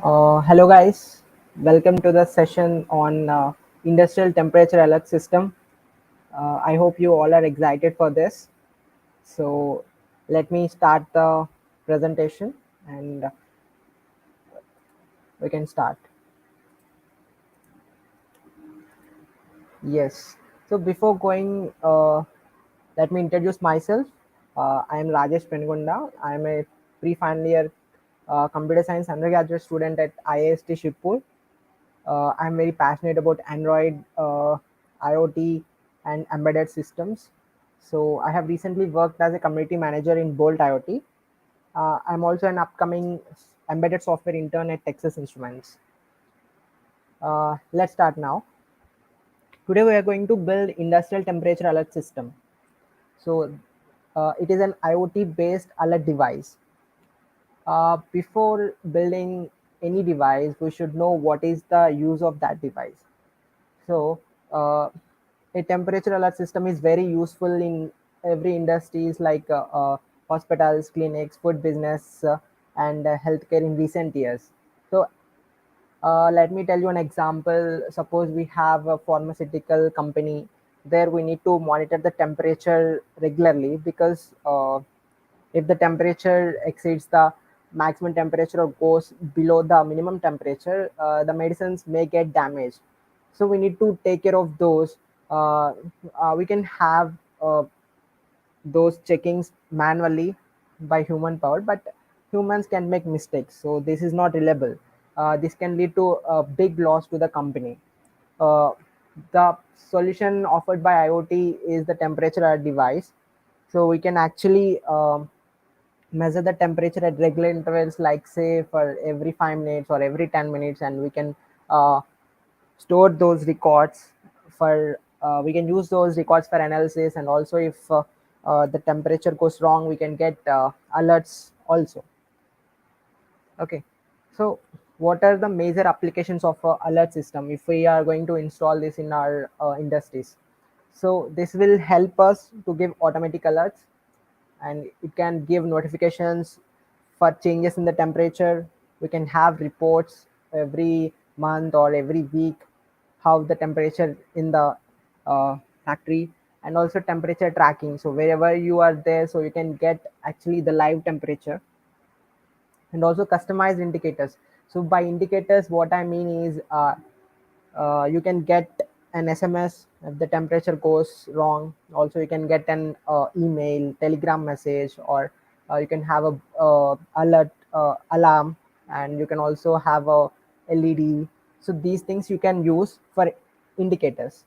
Hello guys, welcome to the session on industrial temperature alert system. I hope you all are excited for this. So let me start the presentation and we can start. Yes. So before going, let me introduce myself. I am Rajesh Penugonda. I am a pre-final year computer science undergraduate student at IIST Shibpur. I'm very passionate about Android, IoT, and embedded systems. So I have recently worked as a community manager in Bolt IoT. I'm also an upcoming embedded software intern at Texas Instruments. Let's start now. Today we are going to build industrial temperature alert system. So it is an IoT based alert device. Before building any device, we should know what is the use of that device. So a temperature alert system is very useful in every industries like hospitals, clinics, food business, and healthcare in recent years. So let me tell you an example. Suppose we have a pharmaceutical company. There we need to monitor the temperature regularly because if the temperature exceeds the maximum temperature or goes below the minimum temperature, the medicines may get damaged. So we need to take care of those. We can have those checkings manually by human power, but humans can make mistakes, so this is not reliable. This can lead to a big loss to the company. uh, the solution offered by IoT is the temperature alert device. So we can actually measure the temperature at regular intervals, like say for every 5 minutes or every 10 minutes, and we can uh, store those records for we can use those records for analysis, and also if the temperature goes wrong, we can get alerts also. Okay, so what are the major applications of alert system if we are going to install this in our industries? So this will help us to give automatic alerts, and it can give notifications for changes in the temperature. We can have reports every month or every week how the temperature in the factory, and also temperature tracking. So wherever you are there, so you can get actually the live temperature, and also customized indicators. So by indicators, what I mean is you can get an SMS if the temperature goes wrong. Also, you can get an email, telegram message, or you can have a alert alarm, and you can also have a LED. So these things you can use for indicators.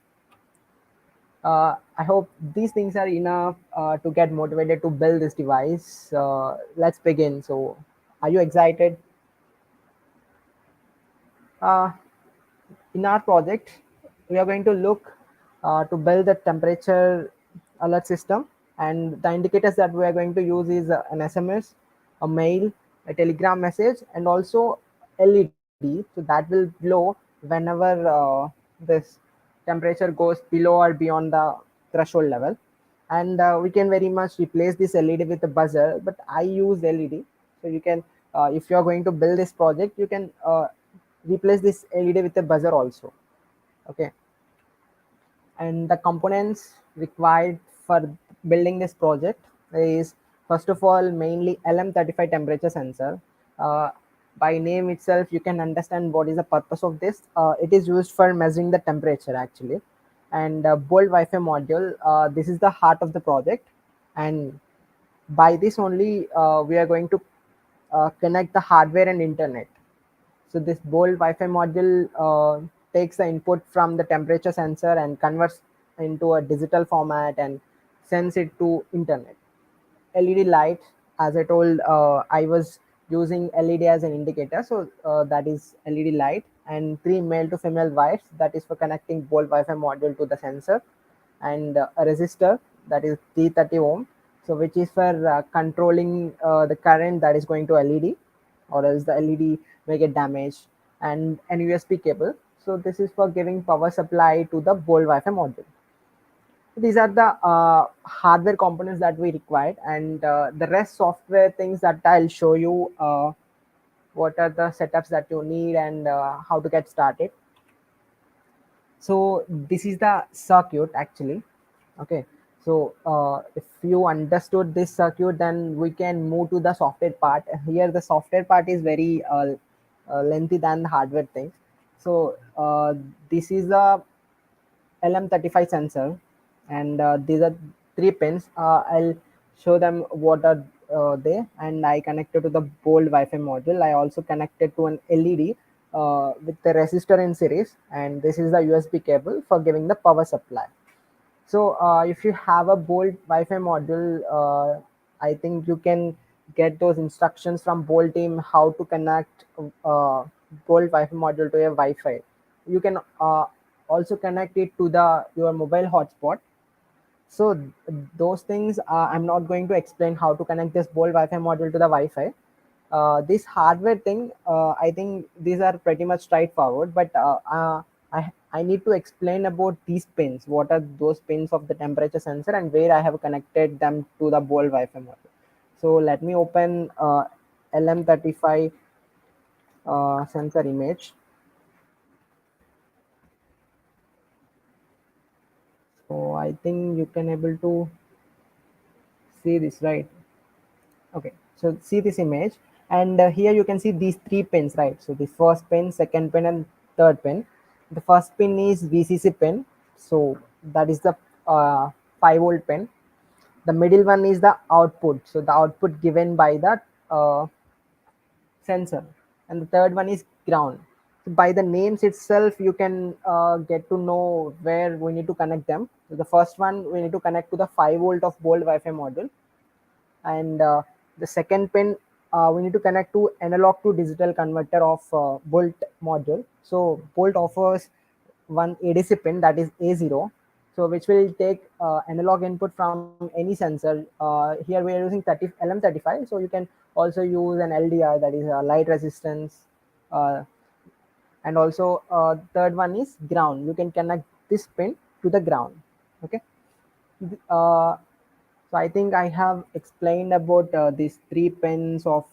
I hope these things are enough to get motivated to build this device. Let's begin. So, are you excited? Uh, in our project, we are going to look to build the temperature alert system, and the indicators that we are going to use is an SMS, a mail, a telegram message, and also LED. So that will glow whenever this temperature goes below or beyond the threshold level. And we can very much replace this LED with a buzzer, but I use LED. So you can, if you are going to build this project, you can replace this LED with a buzzer also. Okay, and the components required for building this project is, first of all, mainly LM35 temperature sensor. uh, by name itself you can understand what is the purpose of this. It is used for measuring the temperature actually. And bolt Wi-Fi module, this is the heart of the project, and by this only we are going to connect the hardware and internet. So this bolt Wi-Fi module takes the input from the temperature sensor and converts into a digital format and sends it to internet. LED light, as I told, I was using LED as an indicator, so that is LED light, and three male to female wires, that is for connecting bolt Wi-Fi module to the sensor, and a resistor, that is 330 ohm, so which is for controlling the current that is going to LED, or else the LED may get damaged, and an USB cable. So this is for giving power supply to the bolt Wi-Fi module. These are the hardware components that we required, and the rest software things that I'll show you. what are the setups that you need, and how to get started. So this is the circuit actually. Okay, so if you understood this circuit, then we can move to the software part. Here the software part is very lengthy than the hardware things. So this is a LM35 sensor, and these are three pins. I'll show them what are they, and I connected to the bold Wi-Fi module. I also connected to an LED with the resistor in series, and this is the USB cable for giving the power supply. So if you have a bolt Wi-Fi module, I think you can get those instructions from Bolt team how to connect bolt Wi-Fi module to a Wi-Fi. You can also connect it to the your mobile hotspot. So those things, I'm not going to explain how to connect this bolt Wi-Fi module to the Wi-Fi. This hardware thing, I think these are pretty much straightforward, but I need to explain about these pins. What are those pins of the temperature sensor and where I have connected them to the bolt Wi-Fi module. So let me open LM35 sensor image. So I think you can able to see this, right? Okay, so see this image, and here you can see these three pins, right? So the first pin, second pin, and third pin. The first pin is VCC pin, so that is the 5 volt pin. The middle one is the output, so the output given by the sensor, and the third one is ground. So by the names itself, you can get to know where we need to connect them. So the first one we need to connect to the 5 volt of bold Wi-Fi module, and the second pin we need to connect to analog to digital converter of bolt module. So bolt offers one ADC pin, that is A0, so which will take analog input from any sensor. Here we are using 30 LM35, so you can also use an LDR, that is light resistance, uh, and also third one is ground. You can connect this pin to the ground. Okay. uh, so I think I have explained about these three pins of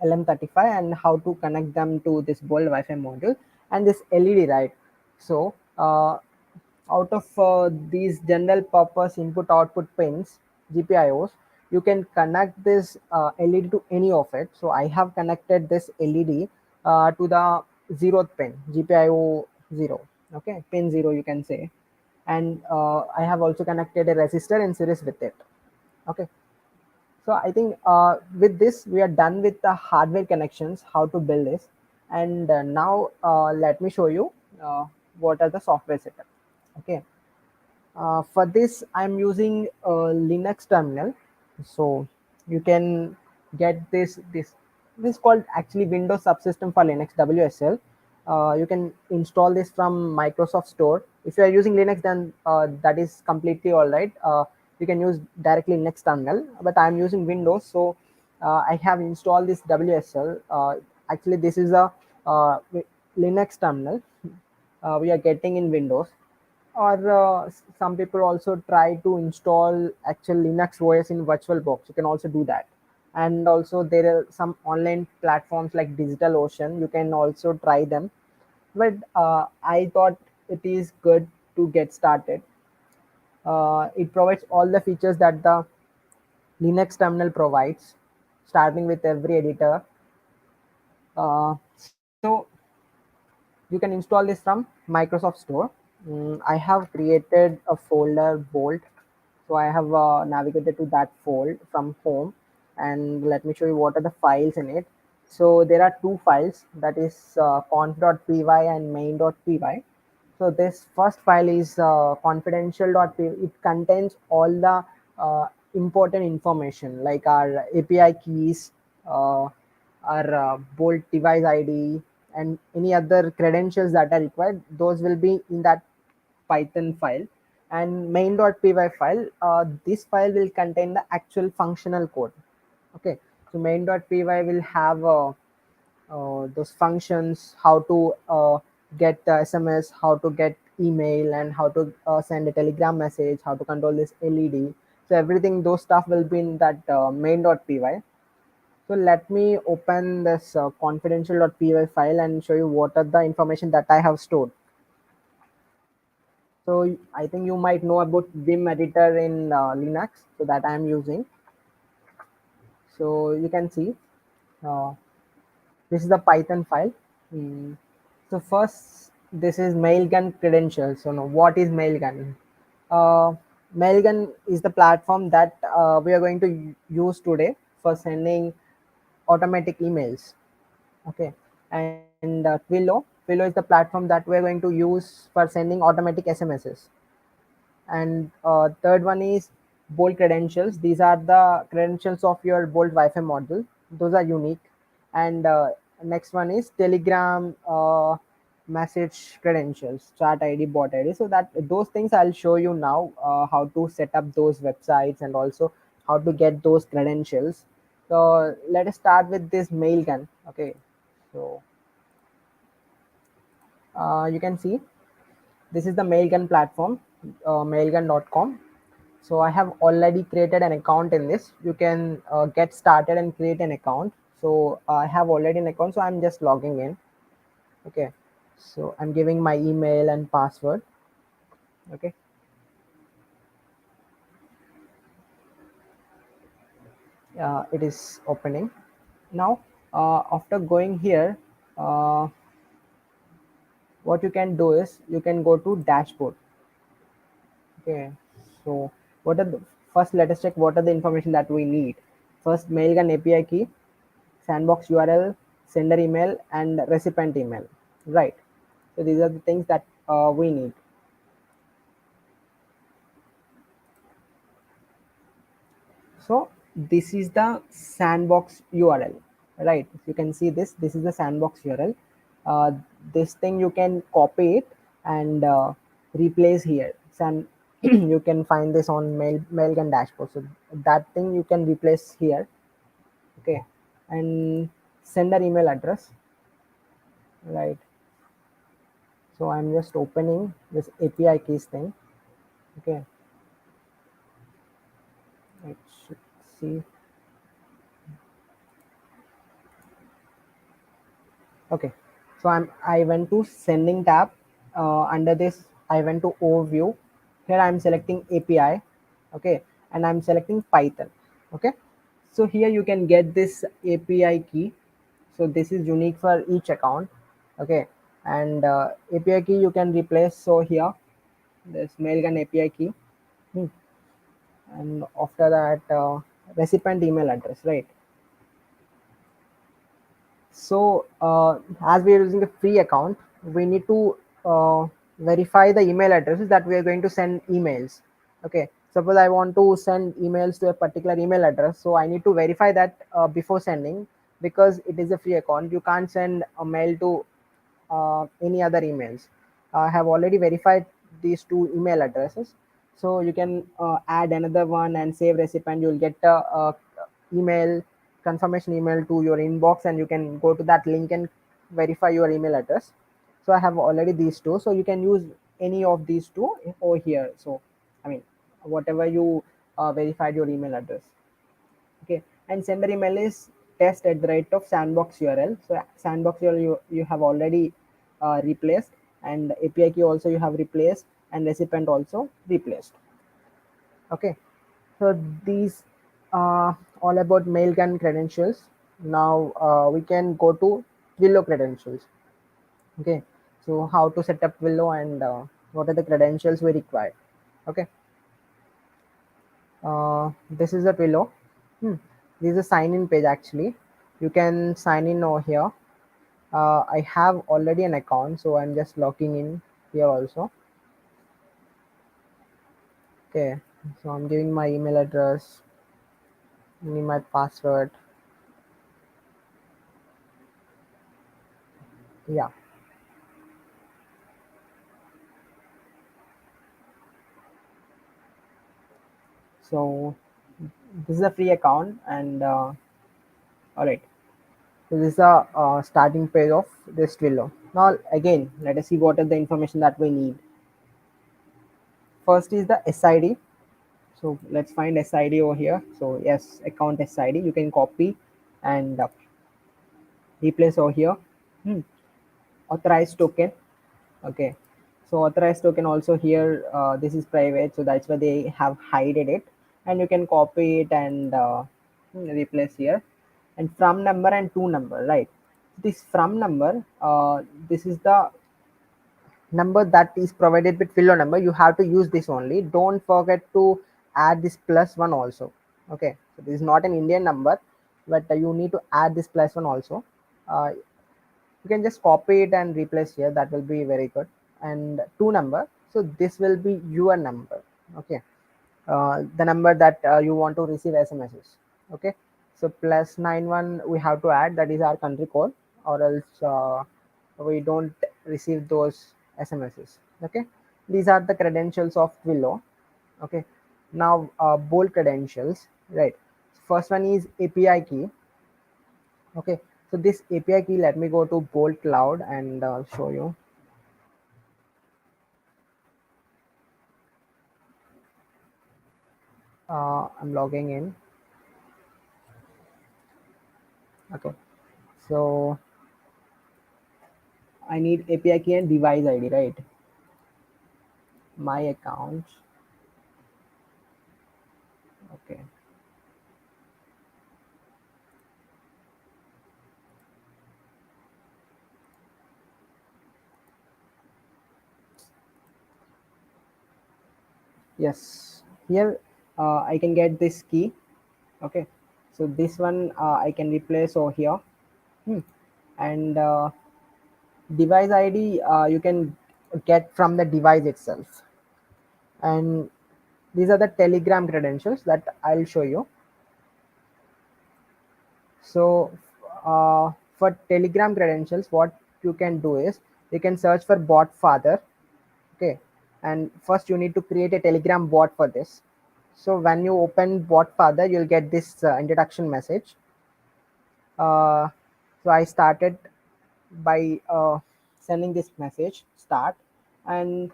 LM35 and how to connect them to this bold Wi-Fi module and this LED, right? So out of these general purpose input output pins, GPIOs, you can connect this LED to any of it. So I have connected this LED to the zeroth pin, GPIO 0. Okay, pin 0 you can say, and I have also connected a resistor in series with it. Okay, so I think with this we are done with the hardware connections, how to build this, and now let me show you what are the software setup. Okay, for this, I'm using a Linux terminal. So you can get this is called actually Windows Subsystem for Linux, WSL. You can install this from Microsoft Store. If you are using Linux, then that is completely all right. You can use directly Linux terminal, but I'm using Windows, so I have installed this WSL. Actually, this is a Linux terminal we are getting in Windows, or some people also try to install actual Linux OS in VirtualBox. You can also do that, and also there are some online platforms like DigitalOcean. You can also try them, but I thought it is good to get started. It provides all the features that the Linux terminal provides, starting with every editor. So you can install this from Microsoft Store. I have created a folder Bolt, so I have navigated to that fold from home, and let me show you what are the files in it. So there are two files, that is conf.py and main.py. So this first file is confidential.py. It contains all the important information like our API keys, our Bolt device ID, and any other credentials that are required. Those will be in that Python file. And main.py file, this file will contain the actual functional code. Okay, so main.py will have those functions, how to get the SMS, how to get email, and how to send a telegram message, how to control this LED. So everything, those stuff will be in that main.py. So let me open this confidential.py file and show you what are the information that I have stored. So I think you might know about Vim editor in Linux, so that I am using. So you can see uh, this is the Python file. Hmm. So first, this is Mailgun credentials. So now, what is Mailgun? Uh, Mailgun is the platform that we are going to use today for sending automatic emails. Okay, and Twilio is the platform that we are going to use for sending automatic SMSs. And third one is Bolt credentials. These are the credentials of your Bolt Wi-Fi model. Those are unique. And next one is Telegram message credentials, chat ID, bot ID. So that those things I'll show you now, how to set up those websites and also how to get those credentials. So let us start with this Mailgun. Okay, so you can see this is the Mailgun platform, mailgun.com. So I have already created an account in this. You can get started and create an account. So I have already an account, so I'm just logging in. Okay, so I'm giving my email and password. Okay, it is opening now. After going here, uh, what you can do is you can go to dashboard. Okay, so what are the first? Let us check what are the information that we need. First, Mailgun API key, sandbox URL, sender email, and recipient email. Right. So these are the things that we need. So this is the sandbox URL. Right. You can see this. This is the sandbox URL. Uh, this thing you can copy it and replace here. You can find this on Mailgun dashboard. So that thing you can replace here. Okay, and sender email address. Right. So I'm just opening this API keys thing. Okay, let's see. Okay, so I went to sending tab. Under this I went to overview. Here I'm selecting API. Okay, and I'm selecting Python. Okay, so here you can get this API key. So this is unique for each account. Okay, and API key you can replace. So here this Mailgun API key. Hmm. And after that recipient email address, right? So as we are using a free account, we need to verify the email addresses that we are going to send emails. Okay, suppose I want to send emails to a particular email address, so I need to verify that before sending, because it is a free account. You can't send a mail to any other emails. I have already verified these two email addresses. So you can add another one and save recipient. You'll get a email confirmation email to your inbox, and you can go to that link and verify your email address. So I have already these two. So you can use any of these two over here. So I mean, whatever you verified your email address. Okay, and sender email is test at the rate of sandbox URL. So sandbox URL you have already replaced, and API key also you have replaced, and recipient also replaced. Okay, so these all about Mailgun credentials. Now we can go to Twilio credentials. Okay, so how to set up Twilio and what are the credentials we require. Okay, this is the Twilio. Hmm. This is a sign in page actually. You can sign in over here. I have already an account, so I'm just logging in here also. Okay, so I'm giving my email address, giving my password. Yeah, so this is a free account, and all right. So this is the starting page of this Twilio. Now again, let us see what are the information that we need. First is the SID. So let's find SID over here. So yes, account SID. You can copy and replace over here. Hmm. Authorized token. Okay, so authorized token also here, this is private, so that's why they have hided it, and you can copy it and replace here. And from number and to number, right? This from number, this is the number that is provided with filo number. You have to use this only, don't forget to add this plus one also. Okay, so this is not an Indian number, but you need to add this plus one also. You can just copy it and replace here, that will be very good. And two number, so this will be your number. Okay, the number that you want to receive SMSs. Okay, so plus 91 we have to add, that is our country code, or else we don't receive those SMSs. Okay, these are the credentials of Twilio. Okay, now bold credentials, right? First one is API key. Okay, so this API key, let me go to bold cloud and show you. I'm logging in. Okay, so I need API key and device ID, right? My account. Okay, yes, here I can get this key. Okay, so this one I can replace over here. Hmm. And device ID you can get from the device itself. And these are the Telegram credentials that I'll show you. So for Telegram credentials, what you can do is you can search for bot father. Okay, and first you need to create a Telegram bot for this. So when you open bot father, you'll get this introduction message. uh, so I started by sending this message start, and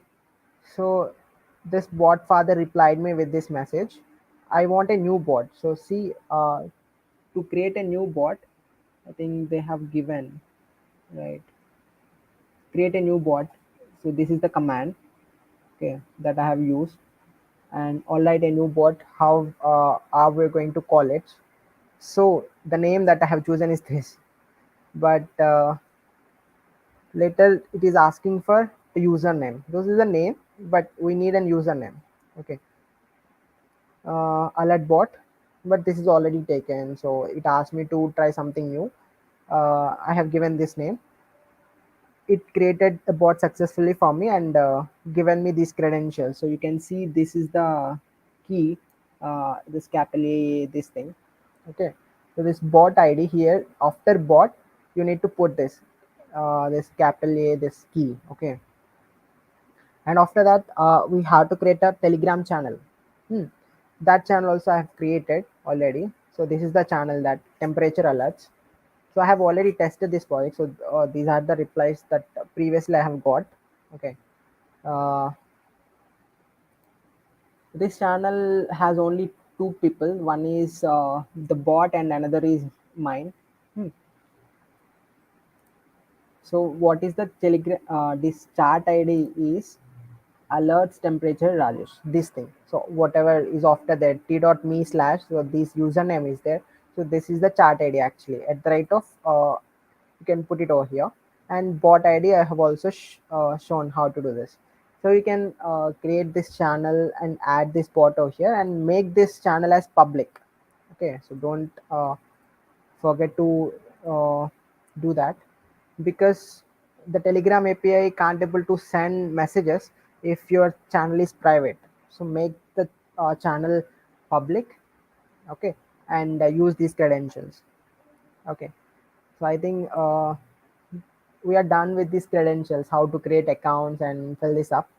so this bot father replied me with this message, I want a new bot. So see, to create a new bot, I think they have given, right, create a new bot. So this is the command, okay, that I have used. And all right, a new bot, how are we going to call it? So the name that I have chosen is this, but later it is asking for the username. This is the name, but we need a username. Okay, alert bot, but this is already taken, so it asked me to try something new. I have given this name. It created a bot successfully for me and given me these credentials. So you can see this is the key, this capital A, this thing. Okay, so this bot ID here, after bot you need to put this capital A, this key. Okay, and after that we have to create a Telegram channel. Hmm. That channel also I have created already. So this is the channel, that temperature alerts. So I have already tested this project, so these are the replies that previously I have got. Okay, uh, this channel has only two people, one is the bot and another is mine. Hmm. So what is the Telegram, this chat ID is alerts temperature Rajesh, this thing. So whatever is after that, t.me slash, so this username is there. So this is the chat ID actually, at the rate of you can put it over here. And bot ID I have also shown how to do this. So you can create this channel and add this bot over here and make this channel as public. Okay, so don't forget to do that, because the Telegram API can't able to send messages if your channel is private. So make the channel public. Okay, and use these credentials. Okay, so I think we are done with these credentials, how to create accounts and fill this up.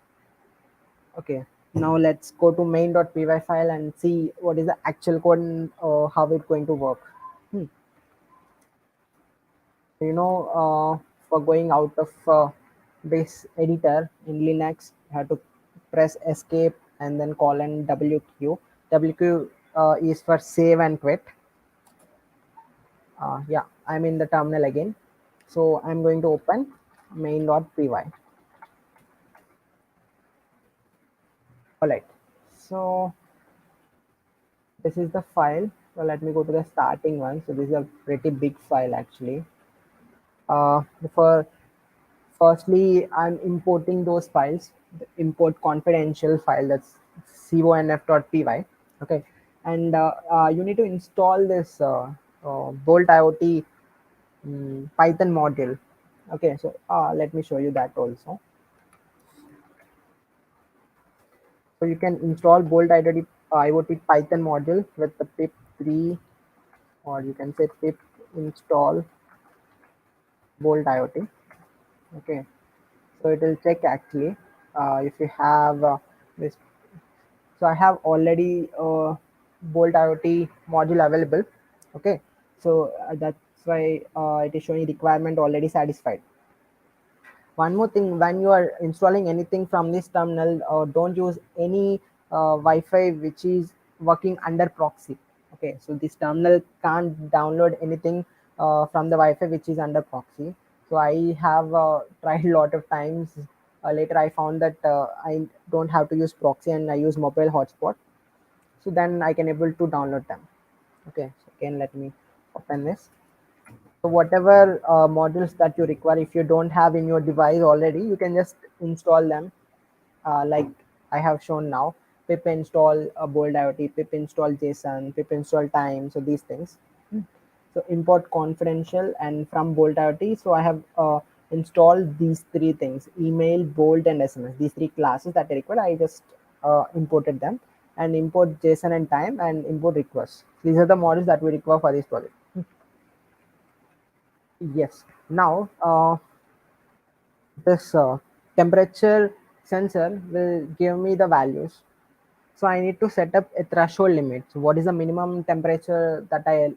Okay, now let's go to main.py file and see what is the actual code and how it's going to work. Hmm. you know for going out of this editor in Linux, you have to press escape and then colon wq. Wq is for save and quit. Yeah, I'm in the terminal again. So I'm going to open main.py. All right. So this is the file. So let me go to the starting one. So this is a pretty big file actually. For firstly, I'm importing those files. The import confidential file, that's conf.py. Okay, and you need to install this Bolt IoT Python module. Okay, so let me show you that also. So you can install Bolt IoT Python module with the pip 3, or you can say pip install Bolt IoT. Okay, so it will check actually if you have this. So I have already Bolt IoT module available. Okay, so that's why it is showing requirement already satisfied. One more thing, when you are installing anything from this terminal, don't use any Wi-Fi which is working under proxy. Okay, so this terminal can't download anything from the Wi-Fi which is under proxy. So I have tried a lot of times. Later I found that I don't have to use proxy and I use mobile hotspot. So then I can able to download them. Okay, so again let me open this. So whatever modules that you require, if you don't have in your device already, you can just install them like I have shown now. Pip install Bold IoT, pip install JSON, pip install time. So these things. So import confidential and from Bolt IoT. So I have installed these three things: email, Bolt, and SMS. These three classes that I required, I just imported them, and import JSON and time and import requests. These are the modules that we require for this project. Yes. Now, this temperature sensor will give me the values. So I need to set up a threshold limit. So what is the minimum temperature that I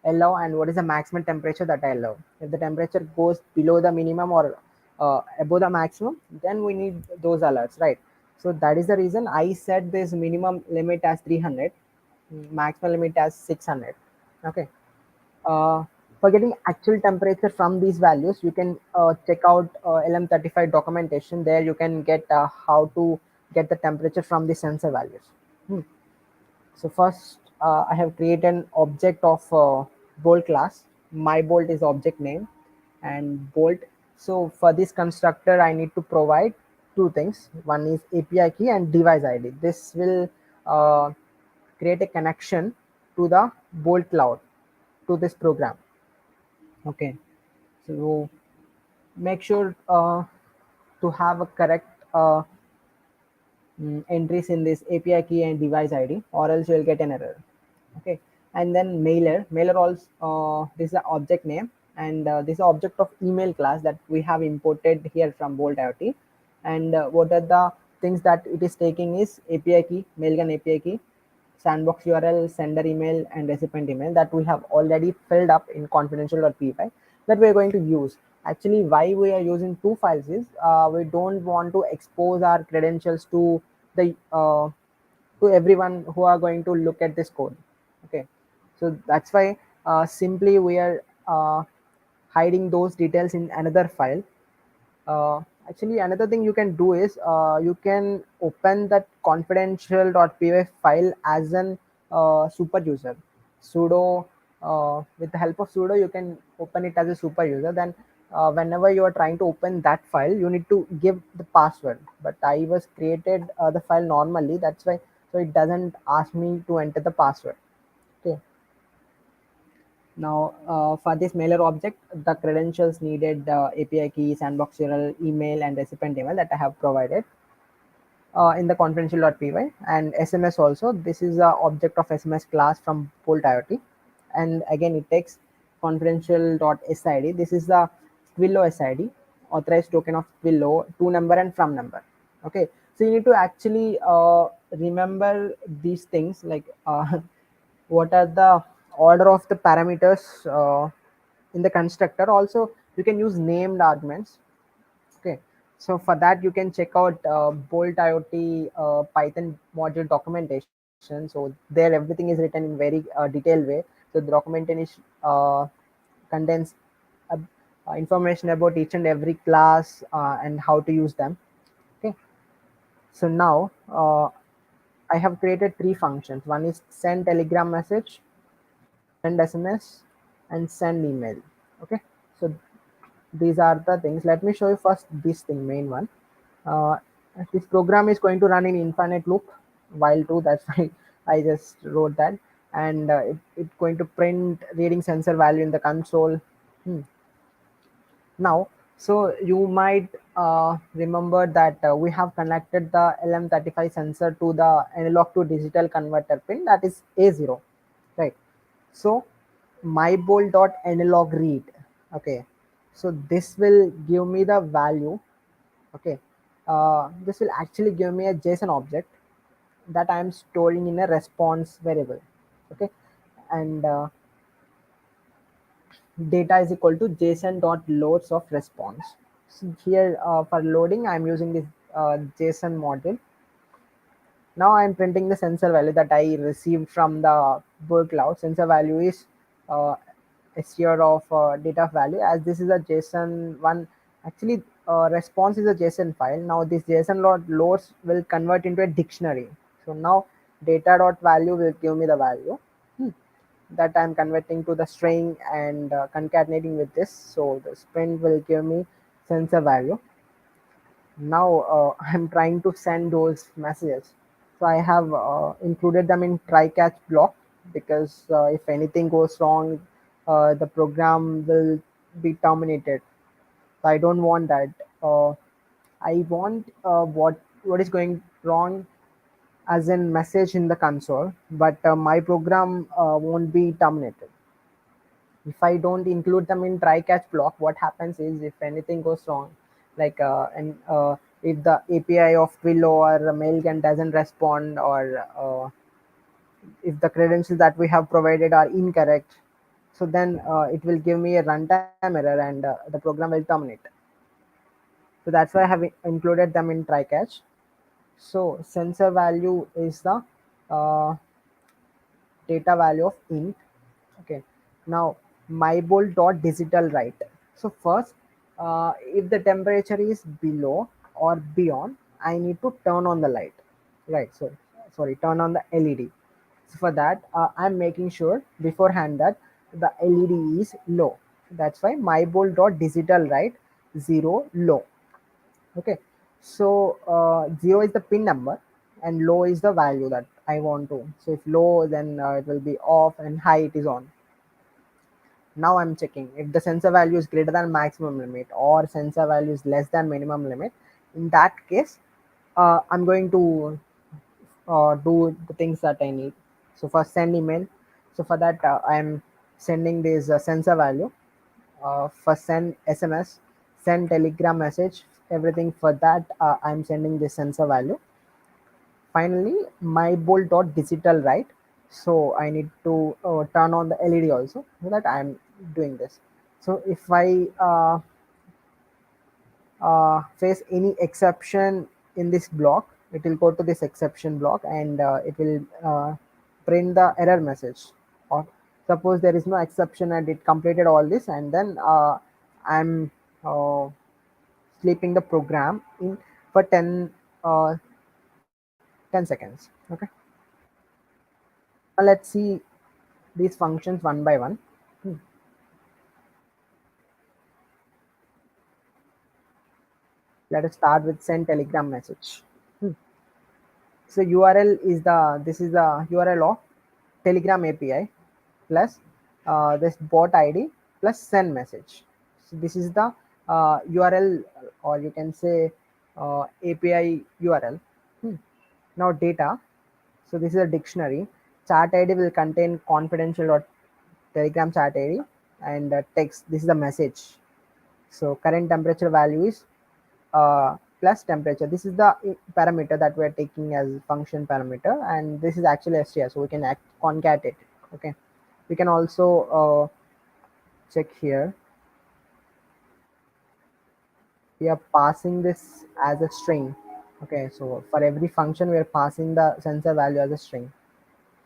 allow, and what is the maximum temperature that I allow? If the temperature goes below the minimum or above the maximum, then we need those alerts, right? So that is the reason I set this minimum limit as 300, maximum limit as 600. Okay. For getting actual temperature from these values, you can check out LM35 documentation. There you can get how to get the temperature from the sensor values. Hmm. So first, I have created an object of bolt class. My bolt is object name and bolt. So for this constructor, I need to provide two things. One is API key and device ID. This will create a connection to the bolt cloud, to this program. Okay, so make sure to have a correct entries in this API key and device ID, or else you'll get an error. Okay, and then mailer also, this is the object name, and this is object of email class that we have imported here from Bolt IoT. And what are the things that it is taking is API key, mailgun API key, sandbox URL, sender email, and recipient email that we have already filled up in confidential.py that we are going to use. Actually, why we are using two files is we don't want to expose our credentials the to everyone who are going to look at this code. Okay, so that's why simply we are hiding those details in another file. Actually, another thing you can do is you can open that confidential.py file as an super user. Sudo, with the help of sudo, you can open it as a super user. Then whenever you are trying to open that file, you need to give the password. But I was created the file normally, that's why, so it doesn't ask me to enter the password. Okay. Now, for this mailer object, the credentials needed, API key, sandbox URL, email, and recipient email that I have provided in the confidential.py, and SMS also. This is the object of SMS class from Bolt IoT, and again it takes confidential.sid. This is the Twilio SID, authorized token of Twilio, to number and from number. Okay, so you need to actually remember these things like what are the order of the parameters in the constructor. Also, you can use named arguments. Okay, so for that you can check out Bolt IoT Python module documentation. So there everything is written in very detailed way. So the documentation contains uh, information about each and every class and how to use them. Okay, so now I have created three functions. One is send telegram message, send SMS, and send email. Okay, so these are the things. Let me show you first this thing, main one. uh, this program is going to run in infinite loop while true. That's why I just wrote that. And it's going to print reading sensor value in the console. Hmm. Now, so you might remember that we have connected the LM35 sensor to the analog to digital converter pin, that is A0, right? So my bolt dot analog read. Okay, so this will give me the value. Okay, this will actually give me a JSON object that I am storing in a response variable. Okay, and data is equal to JSON dot loads of response. So here for loading, I'm using this JSON module. Now I'm printing the sensor value that I received from the bird cloud. Sensor value is uh, str of data value, as this is a JSON one. Actually, response is a JSON file. Now this JSON loads will convert into a dictionary. So now data dot value will give me the value. Hmm. That I'm converting to the string and concatenating with this. So the string will give me sensor value. Now I'm trying to send those messages. So I have included them in try catch block, because if anything goes wrong, the program will be terminated. So I don't want that. I want what is going wrong as in message in the console, but my program won't be terminated. If I don't include them in try catch block, what happens is if anything goes wrong, like and if the API of Twilio or Mailgun doesn't respond, or if the credentials that we have provided are incorrect, so then it will give me a runtime error, and the program will terminate. So that's why I have included them in try catch. So sensor value is the uh, data value of int. Okay, now my bolt dot digital write. So first, if the temperature is below or beyond, I need to turn on the light, right? So sorry, turn on the LED. So for that, I'm making sure beforehand that the LED is low. That's why my bolt dot digital write 0 low. Okay, so 0 is the pin number and low is the value that I want to. So if low, then it will be off, and high it is on. Now I'm checking if the sensor value is greater than maximum limit or sensor value is less than minimum limit. In that case, I'm going to do the things that I need. So first, send email. So for that, I'm sending this sensor value. First, send SMS, send telegram message. Everything for that, I'm sending this sensor value. Finally, my bolt dot digital write. So I need to turn on the LED also, so that I'm doing this. So if I face any exception in this block, it will go to this exception block, and it will print the error message. Or suppose there is no exception and it completed all this, and then I'm uh, sleeping the program in for 10 seconds. Okay, now let's see these functions one by one. Hmm. Let us start with send telegram message. Hmm. So URL is this is the URL of telegram API plus this bot ID plus send message. So this is the URL, or you can say API URL. Hmm. Now data. So this is a dictionary. Chat ID will contain confidential dot telegram chat ID, and text. This is the message. So current temperature value is plus temperature. This is the parameter that we are taking as function parameter, and this is actually str, so we can concatenate it. Okay, we can also check here. We are passing this as a string. Okay, so for every function we are passing the sensor value as a string.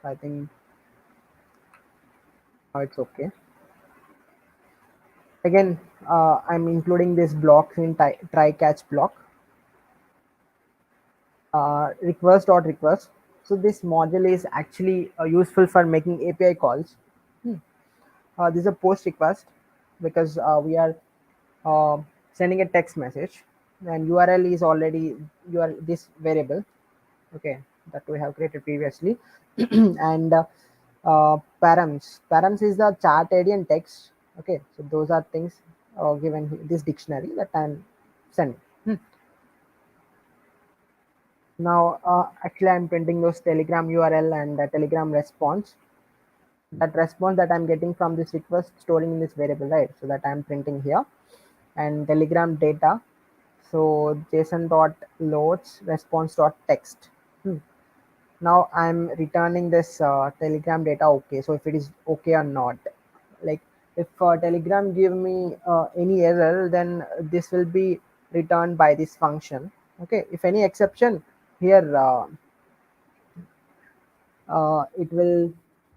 So I think It's okay. Again, I'm including this blocks in try catch block, request. So this module is actually useful for making API calls. Hmm. This is a post request because we are uh, sending a text message, and URL is already this variable, okay, that we have created previously. And params is the chat ID and text, okay, so those are things given this dictionary that I'm sending. Now actually I'm printing those telegram URL and telegram response, that response that I'm getting from this request storing in this variable, right? So that I'm printing here. And telegram data, so json dot loads response dot text. Now I'm returning this telegram data, okay, so if it is okay or not, like if telegram give me any error, then this will be returned by this function, okay. If any exception here, it will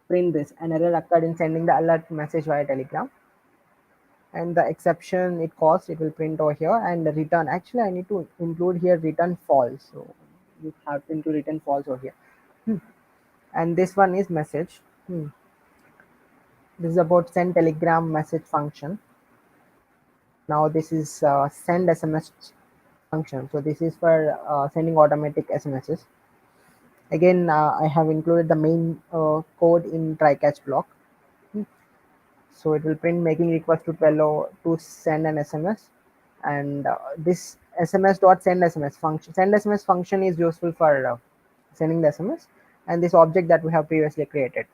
print this an error occurred in sending the alert message via telegram, and the exception it caused, it will print over here. And the return, actually I need to include here return false, so you have to include return false over here. And this one is message. This is about send telegram message function. Now this is send SMS function, so this is for sending automatic SMSs. Again, I have included the main code in try catch block. So it will print making request to Trello to send an SMS. And this SMS dot send SMS function, send SMS function is useful for sending the SMS. And this object that we have previously created,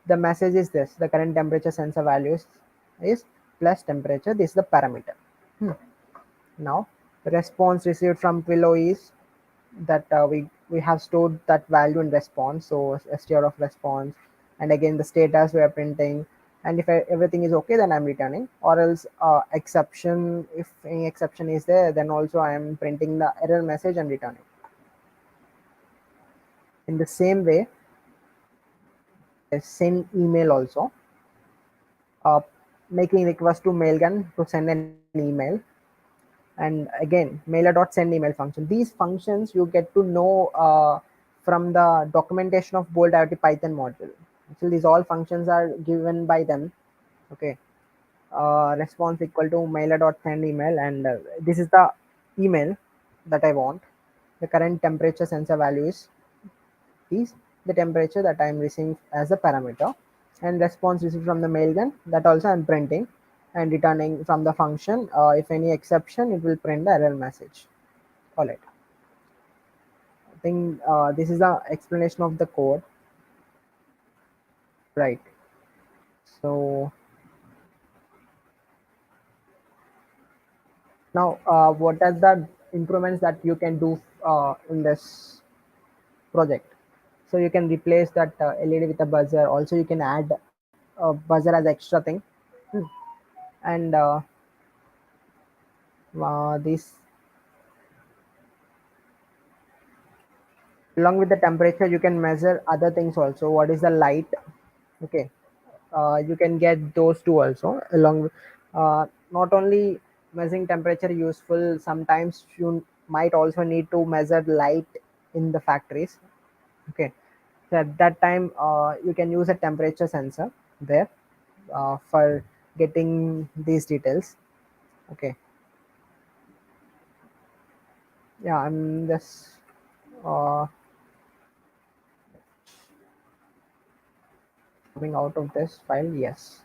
the message is this: the current temperature sensor values is plus temperature. This is the parameter. Now the response received from Twilio is that we have stored that value in response, so str of response. And again the status we are printing, and if everything is okay, then I'm returning. Or else exception, if any exception is there, then also I am printing the error message and returning. In the same way, send email also, uh, making request to mailgun to send an email. And again mailer.send email function, these functions you get to know from the documentation of bold IoT Python module. So these all functions are given by them, okay. Response equal to mailer.send email, and this is the email that I want. The current temperature sensor value is the temperature that I am receiving as a parameter. And response received from the mailgun, that also I'm printing and returning from the function. If any exception, it will print the error message. All right. I think this is the explanation of the code, right? So now, what are the improvements that you can do in this project? So you can replace that LED with a buzzer. Also, you can add a buzzer as extra thing. Hmm. And this, along with the temperature, you can measure other things also. What is the light, okay. You can get those two also along with, not only measuring temperature useful, sometimes you might also need to measure light in the factories, okay. So at that time you can use a temperature sensor there for getting these details, okay. Yeah, I'm just uh, coming out of this file, yes.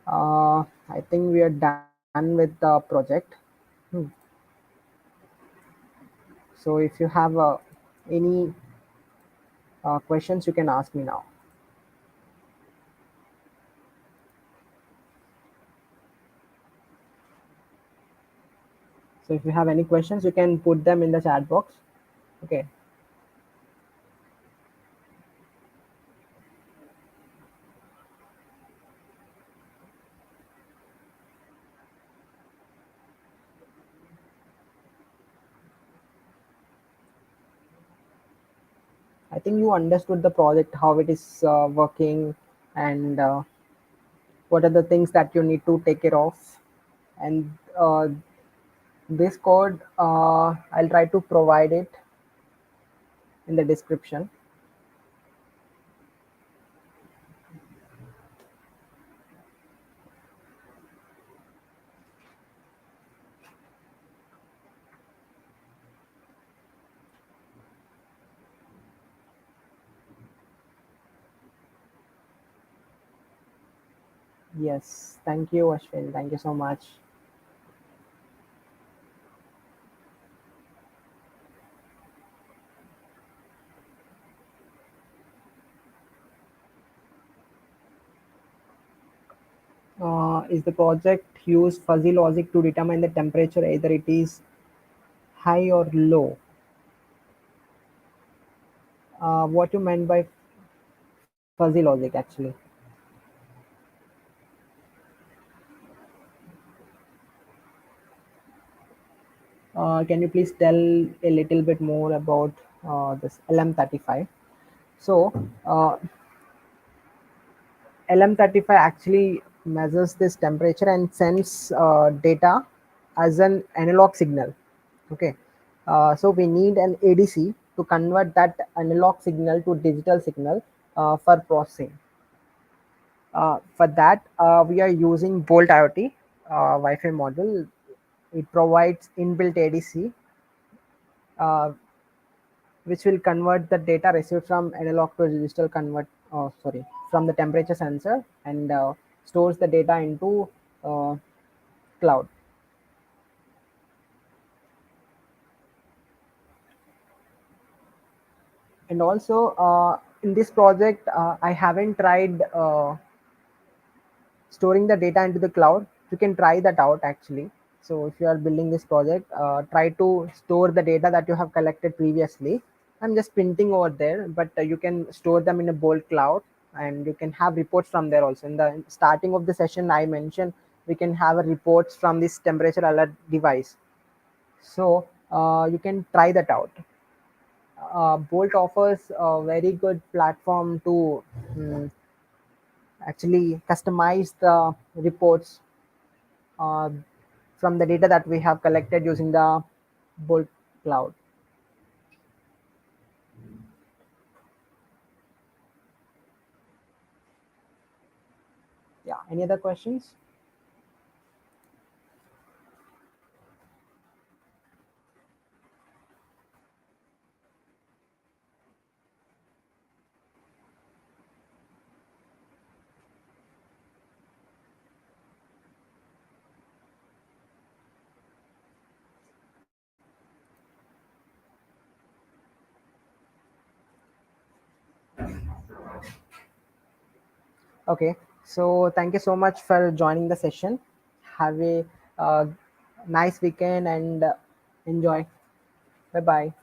I think we are done with the project. Hmm. So if you have any questions, you can ask me now. So if you have any questions, you can put them in the chat box. Okay. I think you understood the project, how it is working, and what are the things that you need to take care of. And this code, I'll try to provide it in the description. Yes, thank you, Ashwin. Thank you so much. Is the project use fuzzy logic to determine the temperature, either it is high or low? What you meant by fuzzy logic, actually? Can you please tell a little bit more about this LM35? So, LM35 actually measures this temperature and sends data as an analog signal. Okay, so we need an ADC to convert that analog signal to digital signal for processing. For that, we are using Bolt IoT Wi-Fi module. It provides inbuilt ADC, which will convert the data received from analog to digital from the temperature sensor, and stores the data into uh, cloud. And also, in this project, I haven't tried storing the data into the cloud. You can try that out, actually. So if you are building this project, try to store the data that you have collected previously. I'm just printing over there, but you can store them in a Bolt cloud, and you can have reports from there also. In the starting of the session, I mentioned we can have a reports from this temperature alert device. So you can try that out. Bolt offers a very good platform to mm, actually customize the reports uh, from the data that we have collected using the Bolt cloud. Yeah. Any other questions? Okay. So thank you so much for joining the session. Have a uh, nice weekend and enjoy. Bye bye.